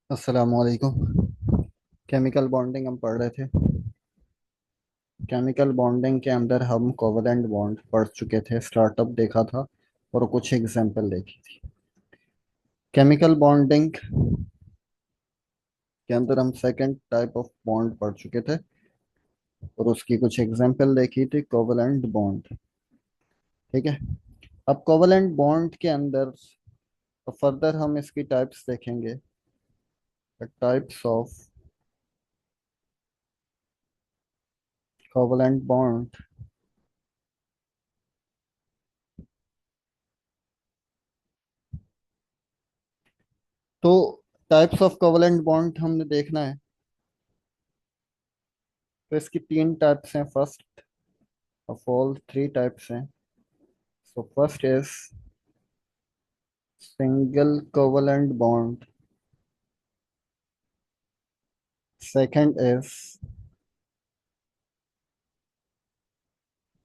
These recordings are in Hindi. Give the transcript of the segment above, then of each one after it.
अस्सलामुअलैकुम। केमिकल बॉन्डिंग हम पढ़ रहे थे। केमिकल बॉन्डिंग के अंदर हम कोवलेंट बॉन्ड पढ़ चुके थे, स्टार्टअप देखा था और कुछ एग्जांपल देखी थी। केमिकल बॉन्डिंग के अंदर हम सेकंड टाइप ऑफ बॉन्ड पढ़ चुके थे और उसकी कुछ एग्जांपल देखी थी, कोवलेंट बॉन्ड। ठीक है। अब कोवलेंट बॉन्ड के अंदर फर्दर हम इसकी टाइप्स देखेंगे। Types of covalent bond. तो टाइप्स ऑफ कोवलेंट बॉन्ड हमने देखना है। तो इसकी तीन टाइप्स हैं। First of all three types हैं। So first is single covalent bond, second is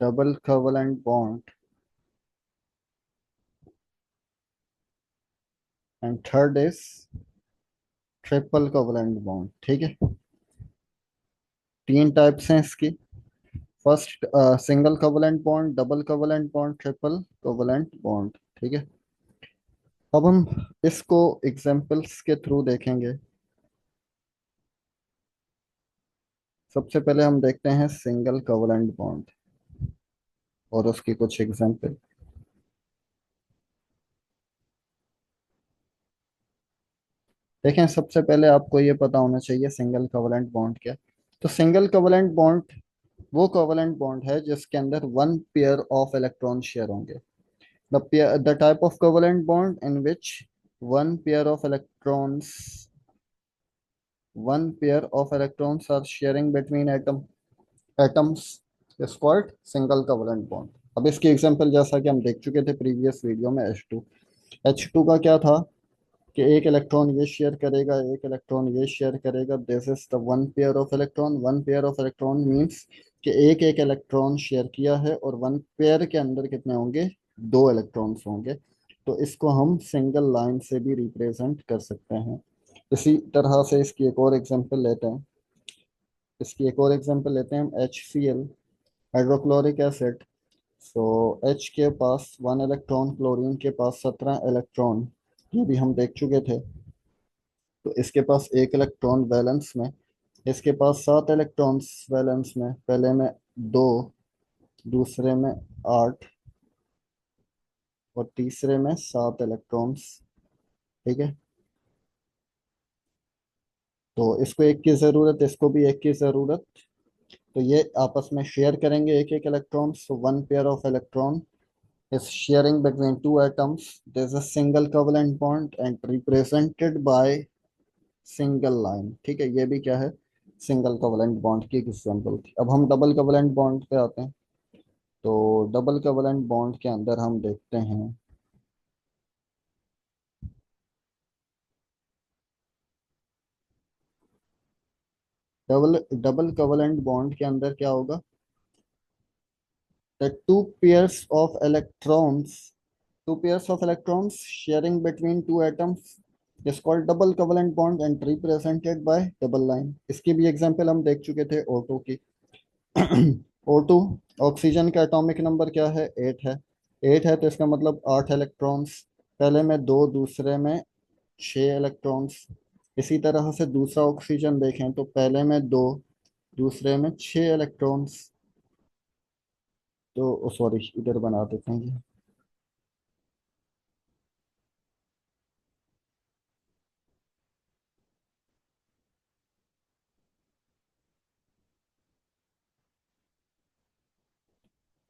double covalent bond and third is triple covalent bond. ठीक है। तीन टाइप्स हैं इसकी। First single covalent bond, double covalent bond, triple covalent bond. ठीक है। अब हम इसको एग्जांपल्स के थ्रू देखेंगे। सबसे पहले हम देखते हैं सिंगल कोवलेंट बॉन्ड और उसकी कुछ एग्जांपल। देखें, सबसे पहले आपको ये पता होना चाहिए सिंगल कोवलेंट बॉन्ड क्या है। तो सिंगल कोवलेंट बॉन्ड वो कोवलेंट बॉन्ड है जिसके अंदर one pair of electron share होंगे। The type of covalent bond in which one pair of electrons one pair of electrons are sharing between atoms is called single covalent bond. अब इसकी एग्जांपल जैसा कि हम देख चुके थे प्रीवियस वीडियो में, H2 का क्या था कि एक इलेक्ट्रॉन ये शेयर करेगा, एक इलेक्ट्रॉन ये शेयर करेगा। This is the one pair of electron. One pair of electron means कि एक एक इलेक्ट्रॉन शेयर किया है और वन पेयर के अंदर कितने होंगे, दो इलेक्ट्रॉन्स होंगे। तो इसको हम सिंगल लाइन से भी रिप्रेजेंट कर सकते हैं। इसी तरह से इसकी एक और एग्जांपल लेते हैं। हम HCl, हाइड्रोक्लोरिक एसिड। सो H के पास वन इलेक्ट्रॉन, क्लोरीन के पास 17 इलेक्ट्रॉन। ये भी हम देख चुके थे। तो इसके पास एक इलेक्ट्रॉन वैलेंस में, इसके पास 7 इलेक्ट्रॉन्स वैलेंस में। पहले में दो, दूसरे में 8 और तीसरे में 7 इलेक्ट्रॉन्स। ठीक है। तो इसको एक की ज़रूरत, इसको भी एक की ज़रूरत। तो ये आपस में शेयर करेंगे एक एक electron. So one pair of electron is sharing between two atoms. There's a single covalent bond and represented by single line. ठीक है। ये भी क्या है, सिंगल कोवलेंट बॉन्ड की एग्जांपल थी। अब हम डबल कोवलेंट बॉन्ड पे आते हैं। तो डबल कोवलेंट बॉन्ड के अंदर हम देखते हैं, डबल डबल कोवलेंट बॉन्ड के अंदर क्या होगा, the two pairs of electrons sharing between two atoms is called double covalent bond and represented by double line. इसकी भी एग्जांपल हम देख चुके थे O2 की। O2, ऑक्सीजन का एटॉमिक नंबर क्या है, 8 है। 8 है तो इसका मतलब 8 इलेक्ट्रॉन्स। पहले में दो, दूसरे में 6 इलेक्ट्रॉन्स। इसी तरह से दूसरा ऑक्सीजन देखें तो पहले में दो, दूसरे में 6 इलेक्ट्रॉन्स। तो सॉरी, इधर बना देते हैं ये।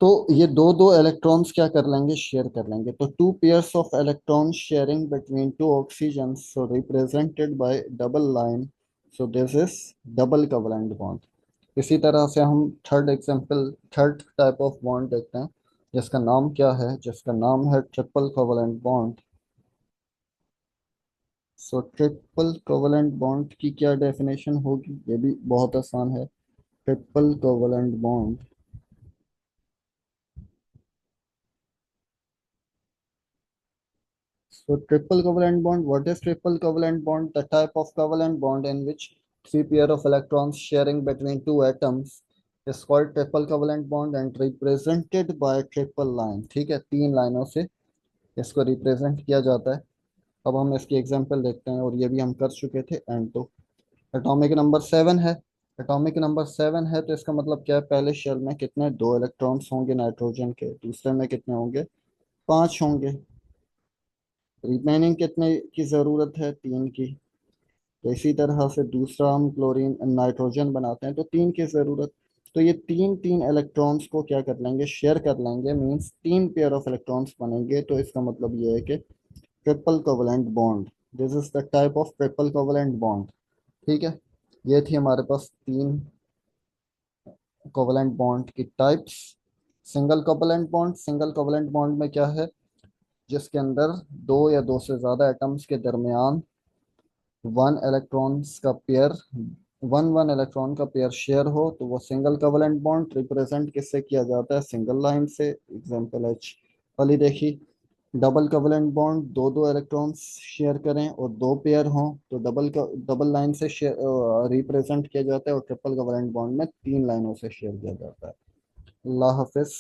तो ये दो दो इलेक्ट्रॉन्स क्या कर लेंगे, शेयर कर लेंगे। तो two pairs of electron sharing between two oxygen, so represented by double line. So this is double covalent bond. इसी तरह से हम थर्ड टाइप ऑफ बॉन्ड देखते हैं, जिसका नाम क्या है, जिसका नाम है ट्रिपल कोवलेंट बॉन्ड। सो ट्रिपल कोवलेंट बॉन्ड की क्या डेफिनेशन होगी, ये भी बहुत आसान है। Triple covalent bond So triple covalent bond, what is triple covalent bond? The type of covalent bond in which three pair of electrons sharing between two atoms is called triple covalent bond and represented by a triple line. ठीक है, तीन लाइनों से इसको रिप्रेजेंट किया जाता है। अब हम इसकी एग्जांपल देखते हैं, और ये भी हम कर चुके थे एंड टू। एटॉमिक नंबर 7 है। एटॉमिक नंबर 7 है तो इसका मतलब क्या है, पहले शेल में कितने, दो इलेक्ट्रॉन्स होंगे नाइट्रोजन के, दूसरे में कितने होंगे, पांच होंगे। रिमेनिंग कितने की जरूरत है, तीन की। तो इसी तरह से दूसरा हम क्लोरीन नाइट्रोजन बनाते हैं तो तीन की जरूरत। तो ये तीन तीन इलेक्ट्रॉन्स को क्या कर लेंगे, शेयर कर लेंगे, मींस तीन पेयर ऑफ इलेक्ट्रॉन्स बनेंगे। तो इसका मतलब ये है कि triple covalent bond, this is the type of triple covalent bond. ठीक है, ये थी हमारे पास तीन कोवलेंट बॉन्ड की types. Single covalent bond, single covalent bond में क्या है, जिसके अंदर दो या दो से ज्यादा एटम्स के दरमियान वन इलेक्ट्रॉन्स का पेयर, वन इलेक्ट्रॉन का पेयर शेयर हो, तो वो सिंगल कोवलेंट बॉन्ड रिप्रेजेंट किससे किया जाता है, सिंगल लाइन से। एग्जांपल एच वाली देखी। डबल कोवलेंट बॉन्ड, दो दो इलेक्ट्रॉन्स शेयर करें और दो पेयर हों तो डबल लाइन से रिप्रेजेंट किया जाता है। और ट्रिपल कोवलेंट बॉन्ड में तीन लाइनों से शेयर किया जाता है। अल्लाह हाफिज।